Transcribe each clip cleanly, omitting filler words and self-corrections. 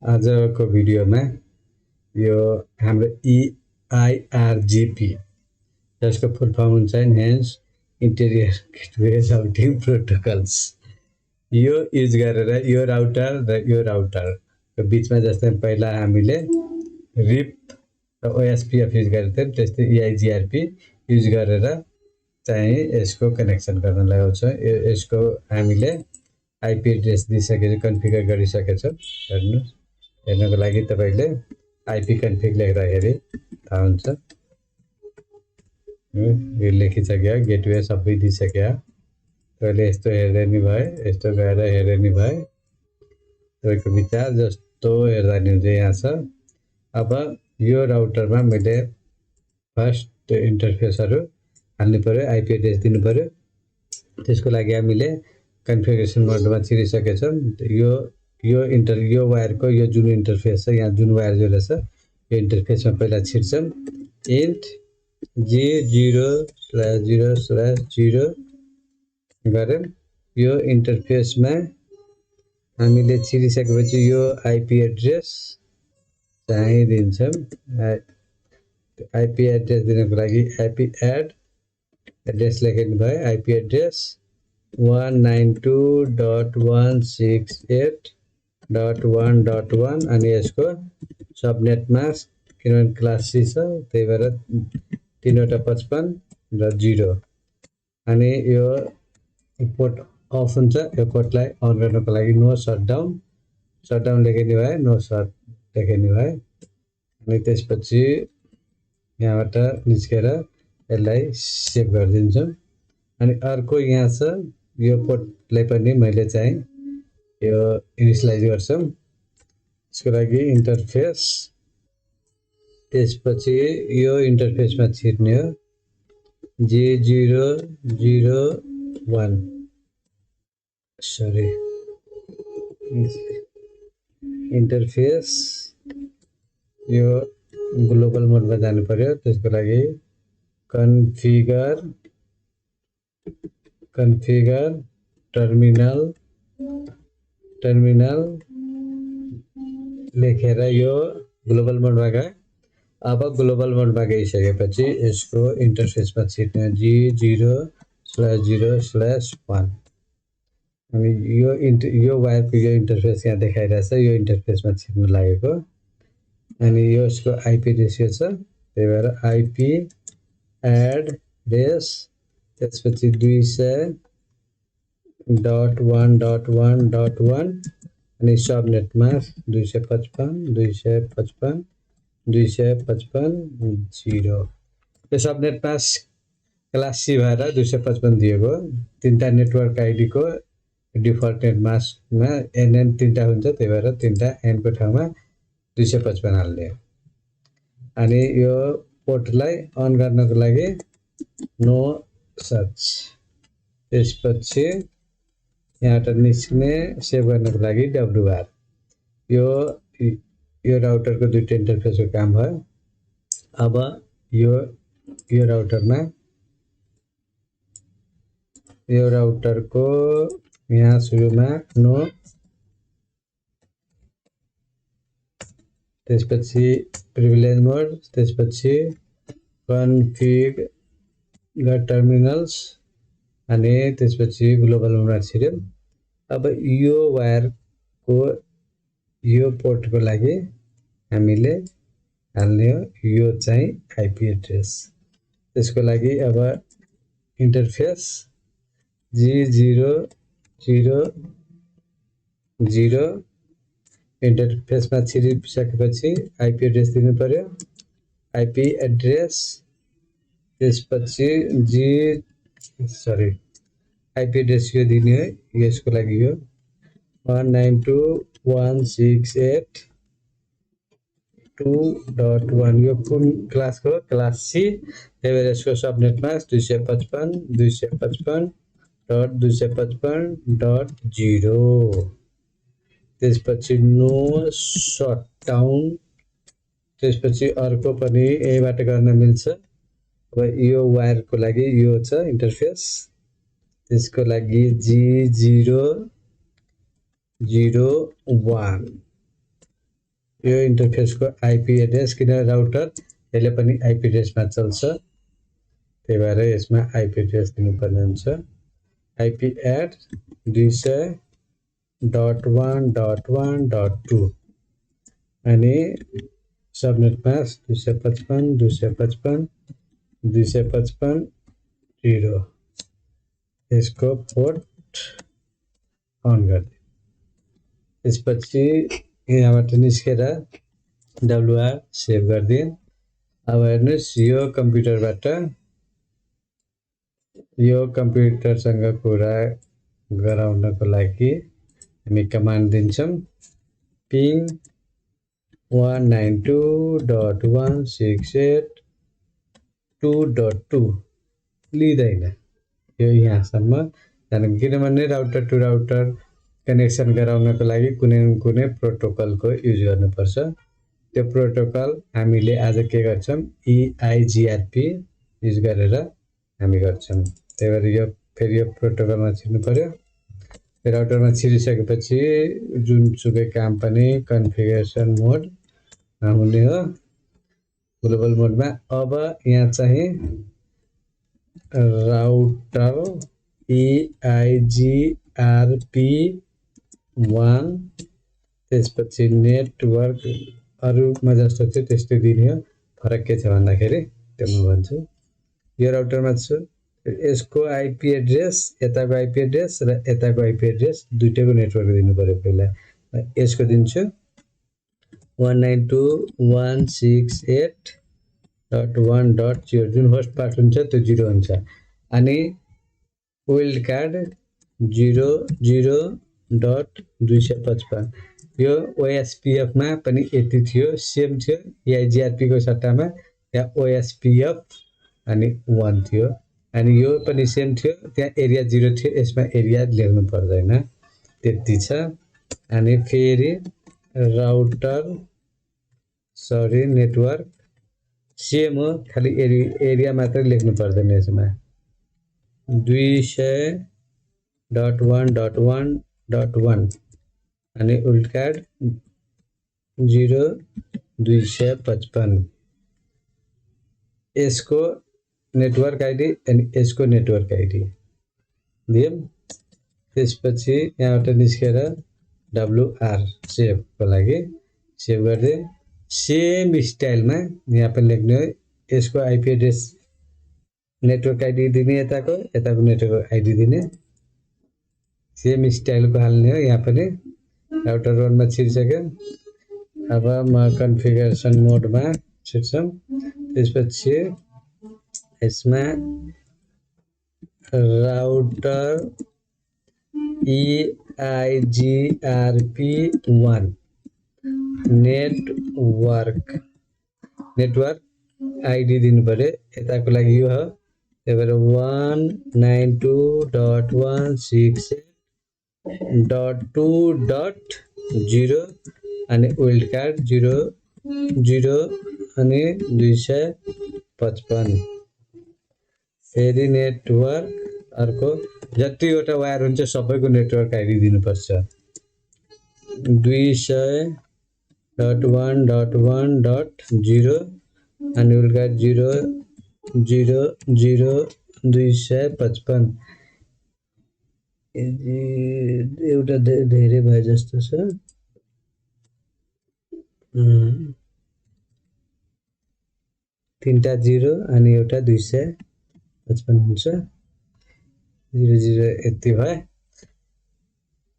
आजको भिडियोमा यो हाम्रो EIGRP जसको फुल फर्म हुन्छ enhance interior gateway routing protocols यो युज गरेर यो राउटर र यो राउटरको बिचमा जस्तै पहिला हामीले रिप र OSPF युज गरेको थियौँ त्यस्तै EIGRP युज गरेर चाहिँ यसको कनेक्सन गर्न लगाउँछौँ। यसको हामीले आईपी एड्रेस दिइसकेको कन्फिगर गरिसकेछौँ। हेर्नुस् हेर्नको लागि तपाईले आईपी कन्फिग लेख्दाखेरि थाहा हुन्छ। यो लेखिसक्यो गेटवे सबै दिइसक्यो। तपाईले यस्तो हेर्दै नि भए यस्तो गएर हेर्दै नि भए तपाईको विचार जस्तो हेर्दा नि हुन्छ। यहाँ छ अब यो राउटरमा मैले फर्स्ट इन्टरफेसहरु हाल्नु पर्यो, आईपी एड्रेस दिनु पर्यो। त्यसको लागि हामीले कन्फिगरेसन मोडमा छिरिसकेछौँ। यो वायरको यो जुन इन्टरफेस छ यहाँ जुन वायर जोडेको छ यो इन्टरफेसमा पहिला छिर्छौँ। इन्ट G0/0/0 गरौँ। यो इन्टरफेसमा हामीले छिरिसकेपछि यो आईपी एड्रेस चाहिँ दिन्छौँ। आईपी एड्रेस दिनको लागि आईपी एड एड्रेस लेख्नु भयो। आईपी एड्रेस 192.168.1.1 अनि यसको सबनेट मास्क किनभने क्लास सी छ त्यही भएर 355 र 0 अनि यो पोर्ट अफ हुन्छ। यो पोर्टलाई अन गर्नको लागि नो शटडाउन लेख्नु भयो, नो शट लेख्नु भयो। अनि त्यसपछि यहाँबाट निस्केर यसलाई सेभ गरिदिन्छौँ। अनि अर्को यहाँ छ यो पोर्टलाई पनि मैले चाहिँ यो इनिशियलाइज गर्छौँ। यसको लागि इन्टरफेस त्यसपछि यो इन्टरफेसमा छिर्ने हो G001 सरी इन्टरफेस यो ग्लोबल मोडमा जानु पर्यो। त्यसको लागि कन्फिगर टर्मिनल लेखेर यो ग्लोबल मोडमा गयो। अब ग्लोबल मोडमा गइसकेपछि यसको इन्टरफेसमा छिर्ने G0/0/1 अनि यो वायरको यो इन्टरफेस यहाँ देखाइरहेछ। यो इन्टरफेसमा छिर्न लागेको अनि यसको आईपी एड्रेस यो छ त्यही भएर आईपी एड्रेस त्यसपछि 200.1.1.1 अनि सबनेट मास्क 255.255.255.0 यो सबनेट मास्क क्लास सी भएर 255 दिएको। तीनटा नेटवर्क आईडी को डिफल्ट नेट मास्कमा एनएन तीनटा हुन्छ त्यही भएर तीनटा एन को ठाउँमा 255 हाल्ने। अनि यो पोर्टलाई अन गर्नको लागि नो सर्च त्यसपछि यहाँबाट निस्कने सेभ गर्नको लागि डब्लुआर यो राउटरको दुईटा इन्टरफेसको काम भयो। अब यो राउटरको यहाँ सुरुमा नो त्यसपछि प्रिभिलेज मोड त्यसपछि कन्फिगर टर्मिनल्स अनि त्यसपछि ग्लोबल मोडमा छिर्यौं। अब यो वायरको यो पोर्टको लागि हामीले हाल्ने हो यो चाहिँ आईपी एड्रेस। त्यसको लागि अब इन्टरफेस G0/0 इन्टरफेसमा छिरिसकेपछि आईपी एड्रेस दिनु पर्यो। आईपी एड्रेस त्यसपछि आईपी एड्रेस यो दिने हो। यसको लागि यो 192.168.2.1 यो कुन क्लासको क्लास सी त्यही भएर यसको सबनेट मास्क 255.255.255.0 त्यसपछि नो शटडाउन त्यसपछि अर्को पनि यहीबाट गर्न मिल्छ। अब यो वायरको लागि यो छ इन्टरफेस त्यसको लागि G001 यो इन्टरफेसको आइपी एड्रेस किन राउटर यसले पनि आइपी एड्रेसमा चल्छ त्यही भएर यसमा आइपी एड्रेस दिनुपर्ने हुन्छ आइपी एड 200.1.1.2 अनि सबनेट मास्क 255.255.255.0 यसको पोर्ट अन गरिदिए त्यसपछि यहाँबाट निस्केर WR सेभ गरिदिए अब हेर्नुहोस् यो कम्प्युटरसँग कुरा गराउनको लागि हामी कमान्ड दिन्छौँ पिङ 192.168.2.2 लिँदैन यो यहाँसम्म किनभने राउटर टु राउटर कनेक्सन गराउनको लागि कुनै न कुनै प्रोटोकलको युज गर्नुपर्छ त्यो प्रोटोकल हामीले आज के गर्छौँ EIGRP युज गरेर हामी गर्छौँ त्यही भएर यो फेरि यो प्रोटोकलमा छिर्नु पर्यो राउटरमा छिरिसकेपछि जुनसुकै काम पनि कन्फिगरेसन मोड हुने हो ग्लोबल मोडमा अब यहाँ चाहिँ राउटर EIGRP1 त्यसपछि नेटवर्क अरूमा जस्तो थियो त्यस्तै दिने हो फरक के छ भन्दाखेरि त्यो म भन्छु यो राउटरमा छु यसको आइपी एड्रेस यताको आइपी एड्रेस र यताको आइपी एड्रेस दुईटैको नेटवर्क दिनु पर्यो पहिला यसको दिन्छु 192.168.1.0 जुन होस्ट पार्ट हुन्छ त्यो 0 हुन्छ अनि वाइल्ड कार्ड 00.255 यो OSPF मा पनि यति थियो सेम थियो EIGRP को सट्टामा यहाँ OSPF अनि 1 थियो अनि यो पनि सेम थियो त्यहाँ एरिया 0 थियो यसमा एरिया लेख्नु पर्दैन त्यति छ अनि फेरि राउटर नेटवर्क सेम हो खाली एरिया मात्र लेख्नु पर्दैन यसमा 200.1.1.1 अनि उल्ट कार्ड 0255 यसको नेटवर्क आइडी अनि यसको नेटवर्क आइडी दियौं त्यसपछि यहाँबाट निस्केर WR सेभ को लागि सेभ गर्दै सेम स्टाइलमा यहाँ पनि लेख्ने हो यसको आइपी एड्रेस नेटवर्क आइडी दिने यताको नेटवर्क आइडी दिने सेम स्टाइलको हाल्ने हो यहाँ पनि राउटर 1 मा छिरिसक्यो अब म कन्फिगरेसन मोडमा छिर्छौं त्यसपछि यसमा राउटर EIGRP1 नेटवर्क आइडी दिनु पर्यो यताको लागि यो हो त्यही भएर 192.168.2.0 अनि वाइल्ड कार्ड 00 अनि 255 फेरि नेटवर्क अर्को जतिवटा वायर हुन्छ सबैको नेटवर्क आइडी दिनुपर्छ 200.1.1.0 अनि वाइल्ड कार्ड 000255 एउटा धेरै भए जस्तो छ तीनटा 0 अनि एउटा 255 हुन्छ 00 यति भयो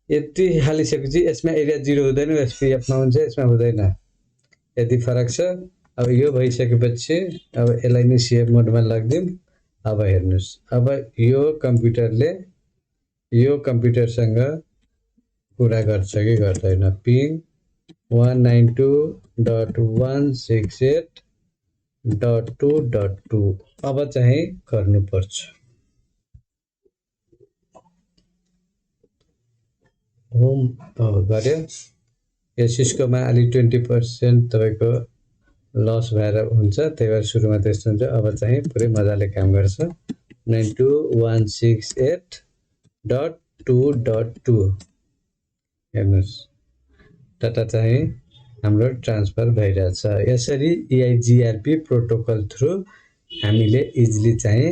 यति हालिसकेपछि यसमा एरिया 0 हुँदैन SPF मा हुन्छ यसमा हुँदैन यति फरक छ अब यो भइसकेपछि अब यसलाई नि सेभ मोडमा लगिदिउँ अब हेर्नुस् अब यो कम्प्युटरसँग कुरा गर्छ कि गर्दैन पिङ 192.168.2.2 अब चाहिँ गर्नुपर्छ होम गर्यो यो सिस्कोमा अलि 20% तपाईको लस भएर हुन्छ त्यही भएर सुरुमा त्यस्तो हुन्छ अब चाहिँ पुरै मजाले काम गर्छ 92.168.2.2 हेर्नुस् डाटा चाहिँ हाम्रो ट्रान्सफर भइरहेछ। यसरी EIGRP प्रोटोकल थ्रु हामीले इजिली चाहिँ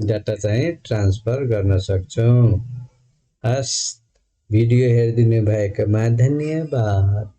डाटा चाहिँ ट्रान्सफर गर्न सक्छौँ। हस्, भिडियो हेरिदिनु भएकोमा धन्यवाद।